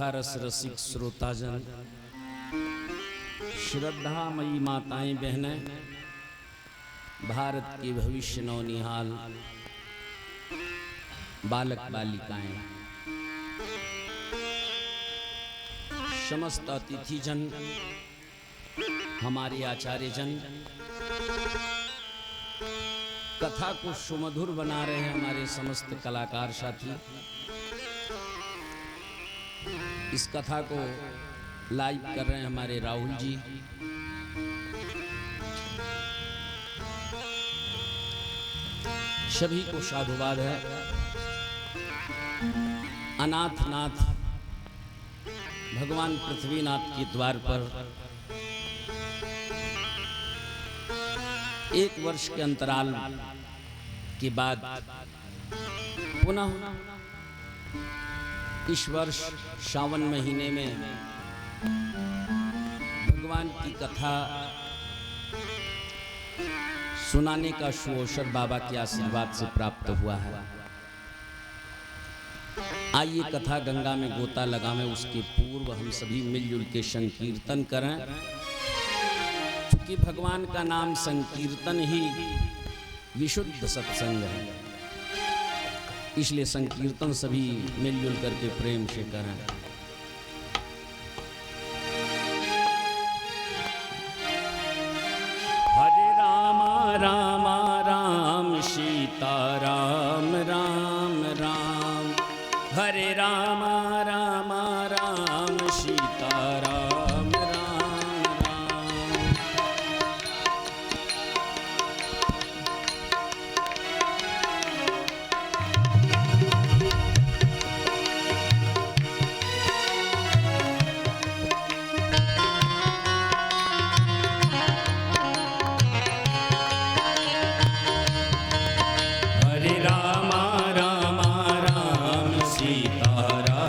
रस रसिक श्रोताजन, श्रद्धामयी माताएं बहनें, भारत की भविष्य नौनिहाल बालक बालिकाएं, समस्त अतिथिजन, हमारे आचार्यजन, कथा को सुमधुर बना रहे हैं हमारे समस्त कलाकार साथी। इस कथा को लाइव कर रहे हैं हमारे राहुल जी। सभी को साधुवाद है। अनाथनाथ भगवान पृथ्वीनाथ के द्वार पर 1 वर्ष के अंतराल के बाद पुनः इस वर्ष सावन महीने में भगवान की कथा सुनाने का सुअवसर बाबा के आशीर्वाद से प्राप्त हुआ है। आइए कथा गंगा में गोता लगावें, उसके पूर्व हम सभी मिलजुल के संकीर्तन करें, क्योंकि भगवान का नाम संकीर्तन ही विशुद्ध सत्संग है। इसलिए संकीर्तन सभी मिलजुल करके प्रेम से करें। हरे राम राम राम सीता राम राम राम, हरे राम राम राम सीता राम राम राम। हरे राम राम राम सीता राम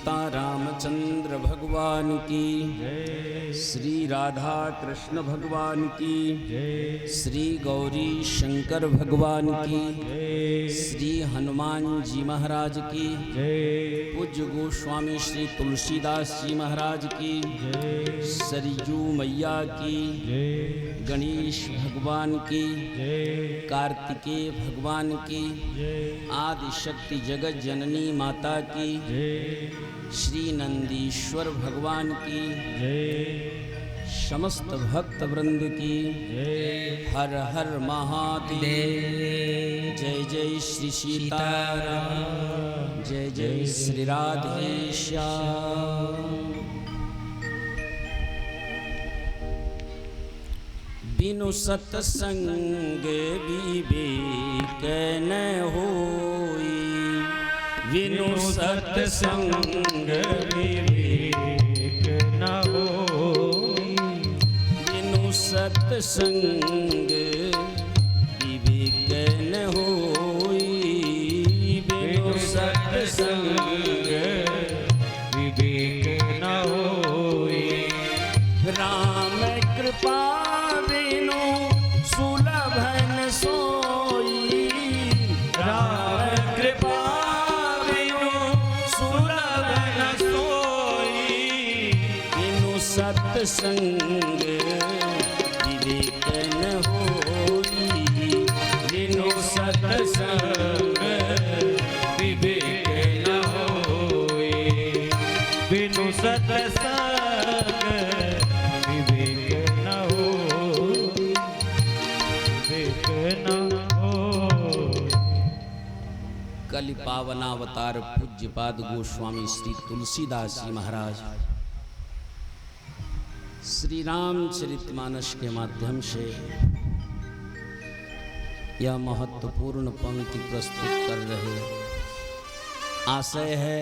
सीता रामचंद्र भगवान की, श्री राधा कृष्ण भगवान की, श्री गौरी शंकर भगवान की, श्री हनुमान जी महाराज की, पूज्य गोस्वामी श्री तुलसीदास जी महाराज की, सरयू मैया की, गणेश भगवान की, कार्तिकेय भगवान की, आदि शक्ति जगत जननी माता की, श्री नंदीश्वर भगवान की, समस्त भक्त वृंद की, हर हर महादेव। जय जय श्री सीताराम, जय जय श्री राधेश्याम। बिनु सत्संग विवेक न होई, बिनु सत्संग विवेक न होई, बिनु सत्संग विवेक न होई, बिनु सत्संग विवेक न होई। राम कृपा बिनु सुलभ न सोई, राम कृपा बिनु सुलभ न सोई, बिनु सत्संग विवेक न होई, बिनु सत्संग विवेक न होई, बिनु सत्संग विवेक न होई, विवेक न होई। कलि पावनावतार पूज्यपाद गोस्वामी श्री तुलसीदास जी महाराज श्री रामचरितमानस के माध्यम से यह महत्वपूर्ण पंक्ति प्रस्तुत कर रहे। आशय है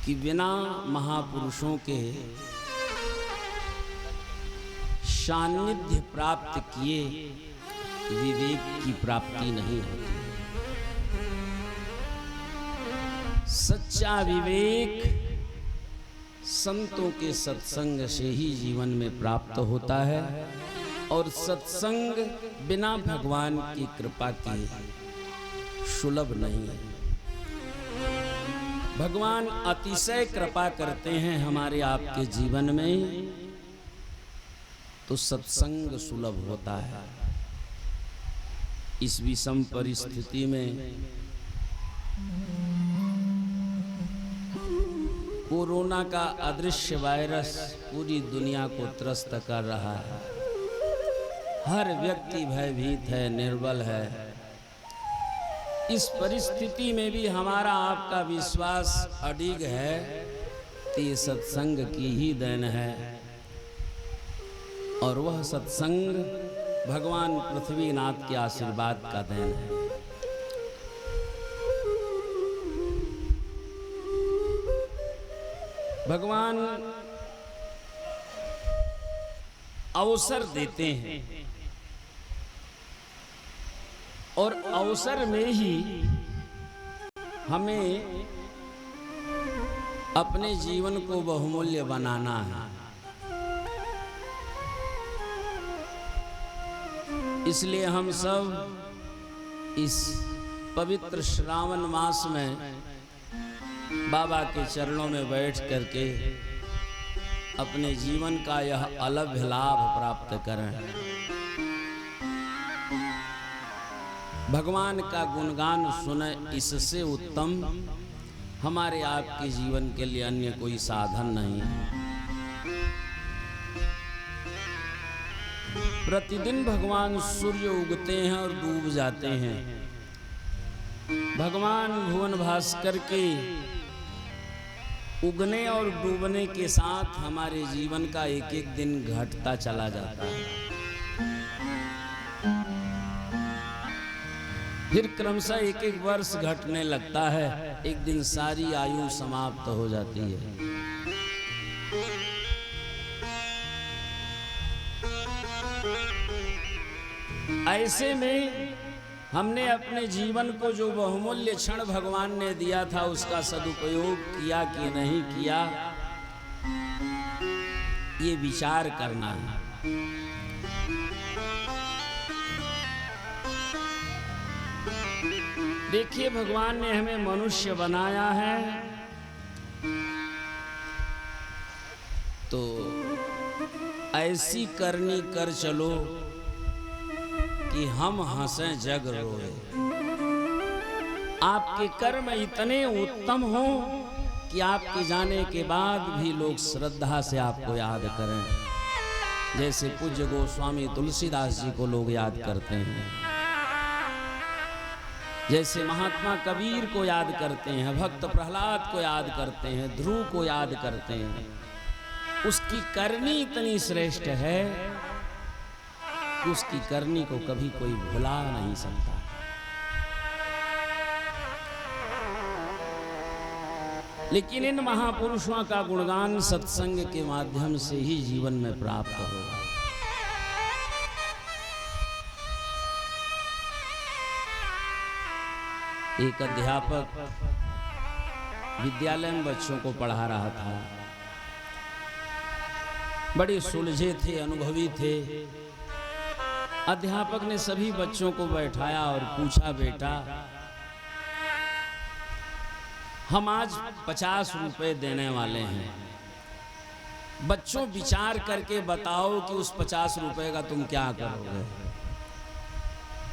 कि बिना महापुरुषों के सानिध्य प्राप्त किए विवेक की प्राप्ति नहीं होती। सच्चा विवेक संतों के सत्संग से ही जीवन में प्राप्त होता है, और सत्संग बिना भगवान की कृपा के सुलभ नहीं है। भगवान अतिशय कृपा करते हैं हमारे आपके जीवन में, तो सत्संग सुलभ होता है। इस विषम परिस्थिति में कोरोना का अदृश्य वायरस पूरी दुनिया को त्रस्त कर रहा है। हर व्यक्ति भयभीत है, निर्बल है। इस परिस्थिति में भी हमारा आपका विश्वास अडिग है कि ये सत्संग की ही देन है, और वह सत्संग भगवान पृथ्वीनाथ के आशीर्वाद का देन है। भगवान अवसर देते हैं, और अवसर में ही हमें अपने जीवन को बहुमूल्य बनाना है। इसलिए हम सब इस पवित्र श्रावण मास में बाबा के चरणों में बैठ करके अपने जीवन का यह अलभ्य लाभ प्राप्त करें। भगवान का गुणगान सुने, इससे उत्तम हमारे आपके जीवन के लिए अन्य कोई साधन नहीं है। प्रतिदिन भगवान सूर्य उगते हैं और डूब जाते हैं। भगवान भुवन भास्कर के उगने और डूबने के साथ हमारे जीवन का एक एक दिन घटता चला जाता है। फिर क्रमशः एक एक वर्ष घटने लगता है, एक दिन सारी आयु समाप्त हो जाती है। ऐसे में हमने अपने जीवन को जो बहुमूल्य क्षण भगवान ने दिया था उसका सदुपयोग किया कि नहीं किया, ये विचार करना है। देखिए, भगवान ने हमें मनुष्य बनाया है तो ऐसी करनी कर चलो कि हम हंसें जग रोए। आपके कर्म इतने उत्तम हो कि आपके जाने के बाद भी लोग श्रद्धा से आपको याद करें, जैसे पूज्य गोस्वामी तुलसीदास जी को लोग याद करते हैं, जैसे महात्मा कबीर को याद करते हैं, भक्त प्रहलाद को याद करते हैं, ध्रुव को याद करते हैं। उसकी करनी इतनी श्रेष्ठ है कि उसकी करनी को कभी कोई भुला नहीं सकता। लेकिन इन महापुरुषों का गुणगान सत्संग के माध्यम से ही जीवन में प्राप्त होगा। एक अध्यापक विद्यालय में बच्चों को पढ़ा रहा था। बड़े सुलझे थे, अनुभवी थे। अध्यापक ने सभी बच्चों को बैठाया और पूछा, बेटा हम आज 50 रुपए देने वाले हैं, बच्चों विचार करके बताओ कि उस 50 रुपए का तुम क्या करोगे।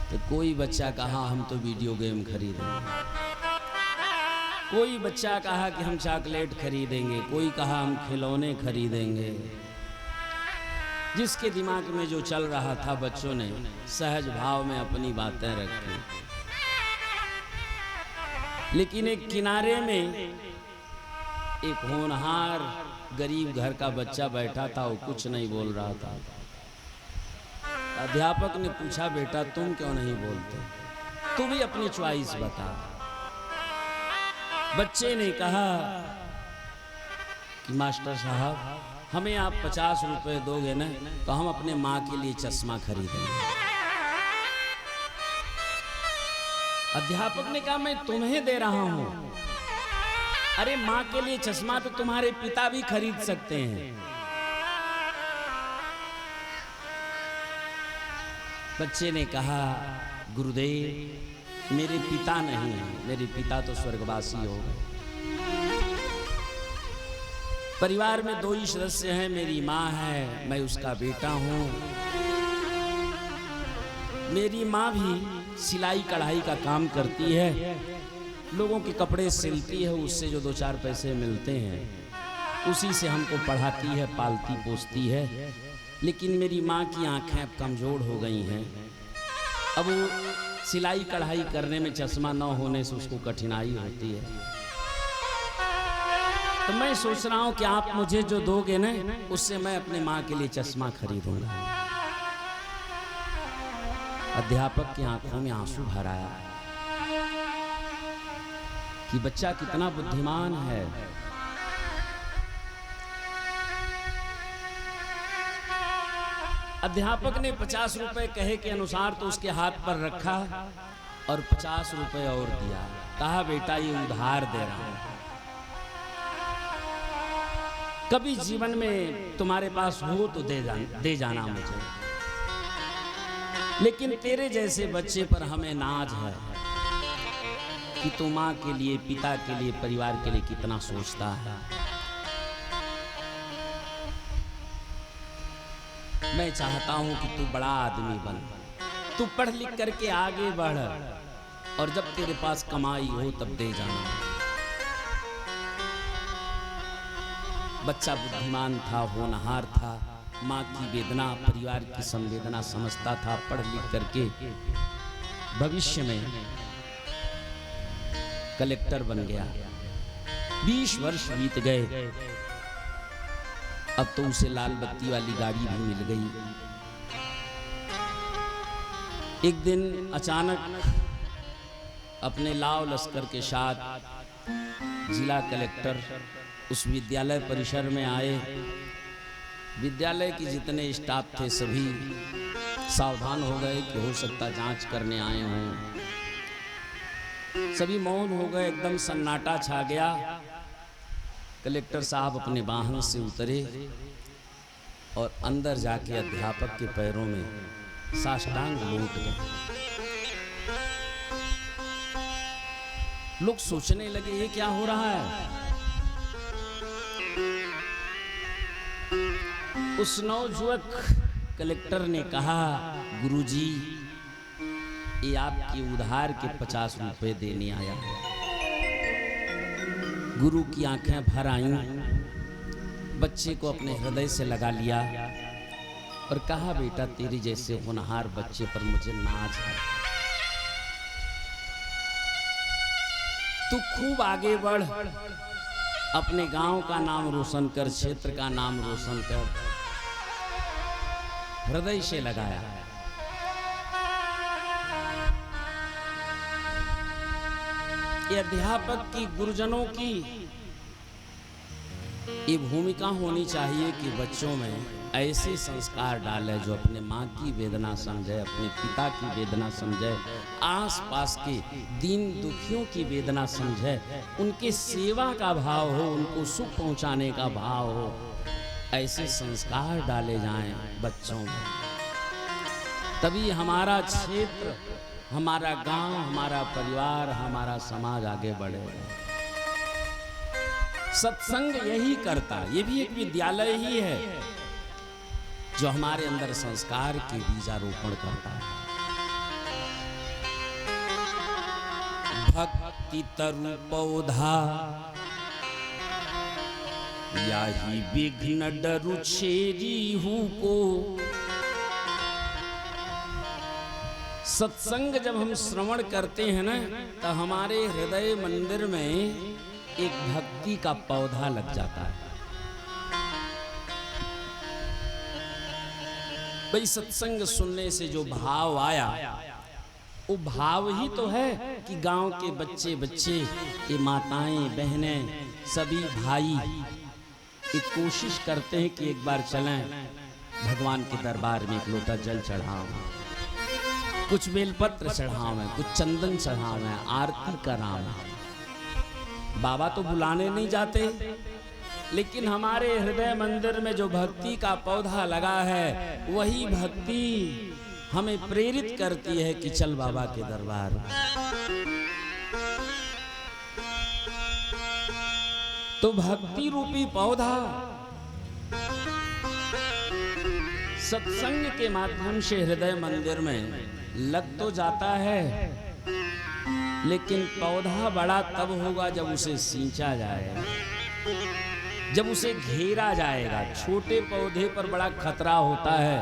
तो कोई बच्चा कहा हम तो वीडियो गेम खरीदेंगे, कोई बच्चा कहा कि हम चॉकलेट खरीदेंगे, कोई कहा हम खिलौने खरीदेंगे। जिसके दिमाग में जो चल रहा था बच्चों ने सहज भाव में अपनी बातें रखी। लेकिन एक किनारे में एक होनहार गरीब घर का बच्चा बैठा था, वो कुछ नहीं बोल रहा था। अध्यापक ने पूछा, बेटा तुम क्यों नहीं बोलते, तू भी अपनी चॉइस बता। बच्चे ने कहा कि मास्टर साहब हमें आप 50 रुपए दोगे ना तो हम अपने माँ के लिए चश्मा खरीदेंगे। अध्यापक ने कहा मैं तुम्हें दे रहा हूं, अरे माँ के लिए चश्मा तो तुम्हारे पिता भी खरीद सकते हैं। बच्चे ने कहा, गुरुदेव मेरे पिता नहीं है, मेरे पिता तो स्वर्गवासी हो गए। परिवार में 2 ही सदस्य हैं, मेरी माँ है, मैं उसका बेटा हूँ। मेरी माँ भी सिलाई कढ़ाई का काम करती है, लोगों के कपड़े सिलती है, उससे जो 2-4 पैसे मिलते हैं उसी से हमको पढ़ाती है, पालती पोसती है। लेकिन मेरी माँ की आंखें अब कमज़ोर हो गई हैं, अब वो सिलाई कढ़ाई करने में चश्मा न होने से उसको कठिनाई होती है। तो मैं सोच रहा हूँ कि आप मुझे जो दोगे ना उससे मैं अपने माँ के लिए चश्मा खरीदूंगा। अध्यापक की आंखों में आंसू भर आया कि बच्चा कितना बुद्धिमान है। अध्यापक ने 50 रुपए कहे के अनुसार तो उसके हाथ पर रखा और 50 रुपए और दिया। कहा, बेटा ये उधार दे रहा हूं, कभी जीवन में तुम्हारे पास हो तो दे जाना मुझे। लेकिन तेरे जैसे बच्चे पर हमें नाज है कि तू माँ के लिए, पिता के लिए, परिवार के लिए कितना सोचता है। मैं चाहता हूं कि तू बड़ा आदमी बन, तू पढ़ लिख करके आगे बढ़ और जब तेरे पास कमाई हो तब दे जाना। बच्चा बुद्धिमान था, होनहार था, माँ की वेदना, परिवार की संवेदना समझता था। पढ़ लिख करके भविष्य में कलेक्टर बन गया। 20 वर्ष बीत गए, अब तो उसे लाल बत्ती वाली गाड़ी भी मिल गई। एक दिन अचानक अपने लाव लश्कर के साथ जिला कलेक्टर उस विद्यालय परिसर में आए विद्यालय के जितने स्टाफ थे सभी सावधान हो गए कि हो सकता जांच करने आए हों। सभी मौन हो गए, एकदम सन्नाटा छा गया। कलेक्टर साहब अपने वाहन से उतरे और अंदर जाके अध्यापक के पैरों में साष्टांग लौट गए। लोग सोचने लगे ये क्या हो रहा है। उस नौजुवक कलेक्टर ने कहा, गुरुजी ये आपके उधार के 50 रुपए देने आया। गुरु की आंखें भर आईं, बच्चे को अपने हृदय से लगा लिया और कहा, बेटा तेरी जैसे होनहार बच्चे पर मुझे नाज है। तू खूब आगे बढ़, अपने गांव का नाम रोशन कर, क्षेत्र का नाम रोशन कर। हृदय से लगाया। ये अध्यापक की, गुरुजनों की ये भूमिका होनी चाहिए कि बच्चों में ऐसे संस्कार डाले जो अपने माँ की वेदना समझे, अपने पिता की वेदना समझे, आसपास के दीन दुखियों की वेदना समझे, उनके सेवा का भाव हो, उनको सुख पहुंचाने का भाव हो। ऐसे संस्कार डाले जाएं बच्चों में, तभी हमारा क्षेत्र, हमारा गांव, हमारा परिवार, हमारा समाज आगे बढ़ेगा। सत्संग यही करता, ये भी एक विद्यालय ही है जो हमारे अंदर संस्कार के बीजारोपण करता है। भक्ति तरु पौधा याही विघ्न डरु छेरी हूँ को। सत्संग जब हम श्रवण करते हैं ना, तो हमारे हृदय मंदिर में एक भक्ति का पौधा लग जाता है। भाई सत्संग सुनने से जो भाव आया, वो भाव ही तो है कि गांव के बच्चे बच्चे, ये माताएं बहनें, सभी भाई एक कोशिश करते हैं कि एक बार चलें भगवान के दरबार में, एक लोटा जल चढ़ाओ, कुछ बेलपत्र चढ़ावें, कुछ चंदन चढ़ावें, आरती करावें। बाबा तो बुलाने नहीं जाते, लेकिन हमारे हृदय मंदिर में जो भक्ति का पौधा लगा है, वही भक्ति हमें प्रेरित करती है कि चल बाबा के दरबार। तो भक्ति रूपी पौधा सत्संग के माध्यम से हृदय मंदिर में लग तो जाता है, लेकिन पौधा बड़ा तब होगा जब उसे सींचा जाएगा, जब उसे घेरा जाएगा। छोटे पौधे पर बड़ा खतरा होता है,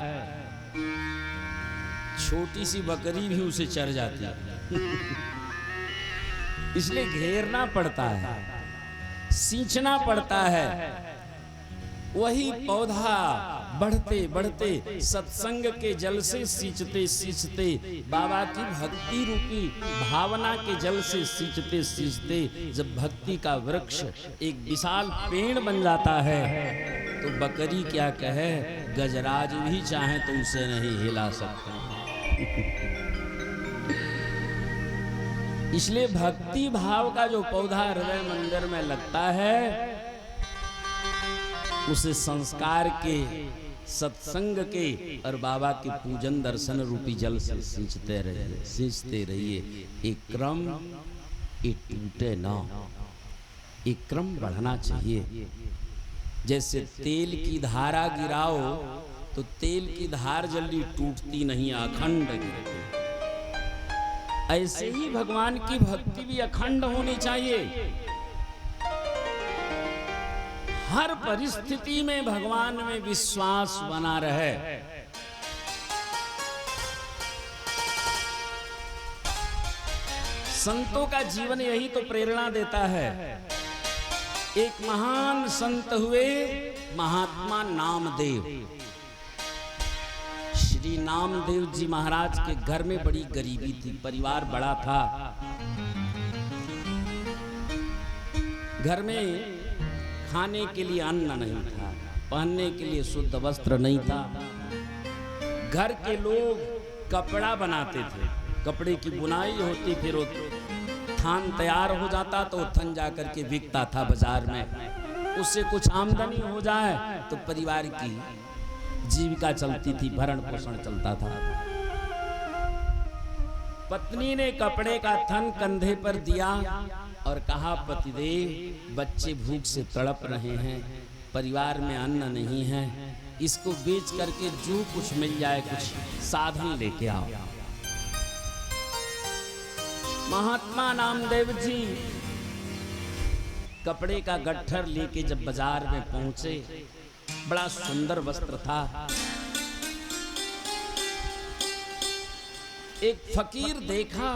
छोटी सी बकरी भी उसे चर जाती है। इसलिए घेरना पड़ता है, सींचना पड़ता है। वही पौधा बढ़ते बढ़ते सत्संग के जल से सींचते सींचते, बाबा की भक्ति रूपी भावना के जल से सींचते सींचते, जब भक्ति का वृक्ष एक विशाल पेड़ बन जाता है, तो बकरी क्या कहे, गजराज भी चाहे तो उसे नहीं हिला सकता। इसलिए भक्ति भाव का जो पौधा हृदय मंदिर में लगता है, उसे संस्कार के, सत्संग के और बाबा के पूजन दर्शन रूपी जल से सींचते रहिए, सींचते रहिए। एक क्रम, एक टूटे ना, एक क्रम बढ़ना चाहिए। जैसे तेल की धारा गिराओ तो तेल की धार जल्दी टूटती नहीं, अखंड गिरती। ऐसे ही भगवान की भक्ति भी अखंड होनी चाहिए। हर परिस्थिति में भगवान में विश्वास बना रहे। संतों का जीवन यही तो प्रेरणा देता है। एक महान संत हुए महात्मा नामदेव। श्री नामदेव जी महाराज के घर में बड़ी गरीबी थी, परिवार बड़ा था। घर में खाने के लिए अन्न नहीं था। पहनने के लिए शुद्ध वस्त्र नहीं था। घर के लोग कपड़ा बनाते थे, कपड़े की बुनाई होती, फिर वो थान तैयार हो जाता तो थन जाकर के बिकता था बाजार में। उससे कुछ आमदनी हो जाए तो परिवार की जीविका चलती थी, भरण पोषण चलता था। पत्नी ने कपड़े का थन कंधे पर दिया और कहा, पतिदेव बच्चे भूख से तड़प रहे हैं, परिवार में अन्न नहीं है, इसको बेच करके जो कुछ मिल जाए कुछ साधन लेके आओ। महात्मा नामदेव जी कपड़े का गट्ठर लेके जब बाजार में पहुंचे, बड़ा सुंदर वस्त्र था। एक फकीर देखा,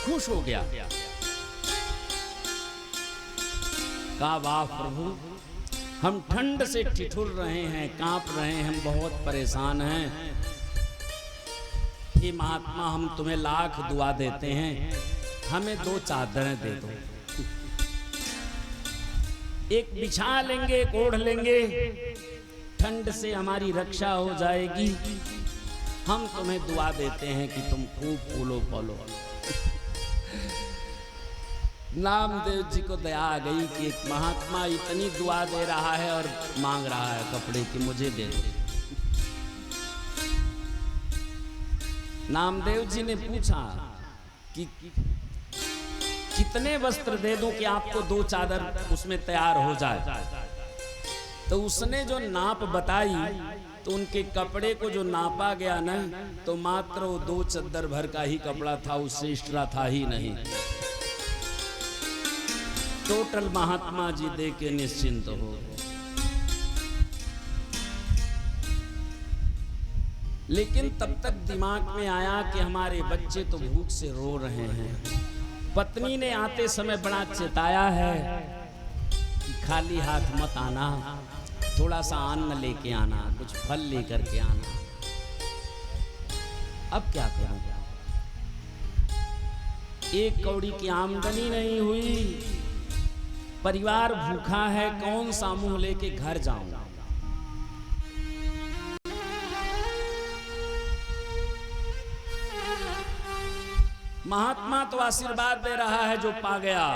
खुश हो गया, कहा, वाह प्रभु, हम ठंड से ठिठुर रहे हैं, कांप रहे हैं, हम बहुत परेशान हैं। हे महात्मा, हम तुम्हें लाख दुआ देते हैं, हमें 2 चादरें दे दो, एक बिछा लेंगे, एक ओढ़ लेंगे, ठंड से हमारी रक्षा हो जाएगी। हम तुम्हें दुआ देते हैं कि तुम खूब फूलो फलो। नामदेव जी को दया आ गई कि एक महात्मा इतनी दुआ दे रहा है और मांग रहा है कपड़े की, मुझे दे दो। नामदेव जी ने पूछा कि कितने वस्त्र दे दूं कि आपको 2 चादर उसमें तैयार हो जाए। तो उसने जो नाप बताई तो उनके कपड़े को जो नापा गया ना, तो मात्र वो 2 चद्दर भर का ही कपड़ा था, उससे एक्स्ट्रा था ही नहीं। टोटल महात्मा जी दे के निश्चिंत हो गए। लेकिन तब तक दिमाग में आया कि हमारे बच्चे तो भूख से रो रहे हैं। पत्नी ने आते समय बड़ा चेताया है कि खाली हाथ मत आना, थोड़ा सा अन्न लेके आना, कुछ फल लेकर के आना। अब क्या करूं, 1 कौड़ी की आमदनी नहीं हुई, परिवार भूखा है, कौन सा मुंह लेके घर जाऊं। महात्मा तो आशीर्वाद दे रहा है जो पा गया।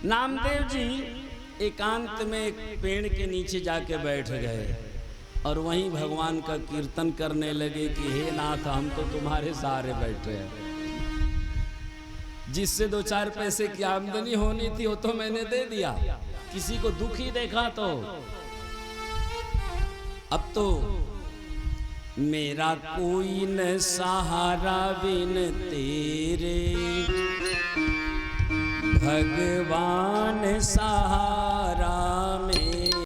नामदेव जी एकांत में एक पेड़ के नीचे जाके बैठ गए और वहीं भगवान का कीर्तन करने लगे कि हे नाथ, हम तो तुम्हारे सहारे बैठे हैं, जिससे 2-4 पैसे की आमदनी होनी थी वो तो मैंने दे दिया, किसी को दुखी देखा तो अब तो मेरा कोई न सहारा बिन तेरे, भगवान सहारा।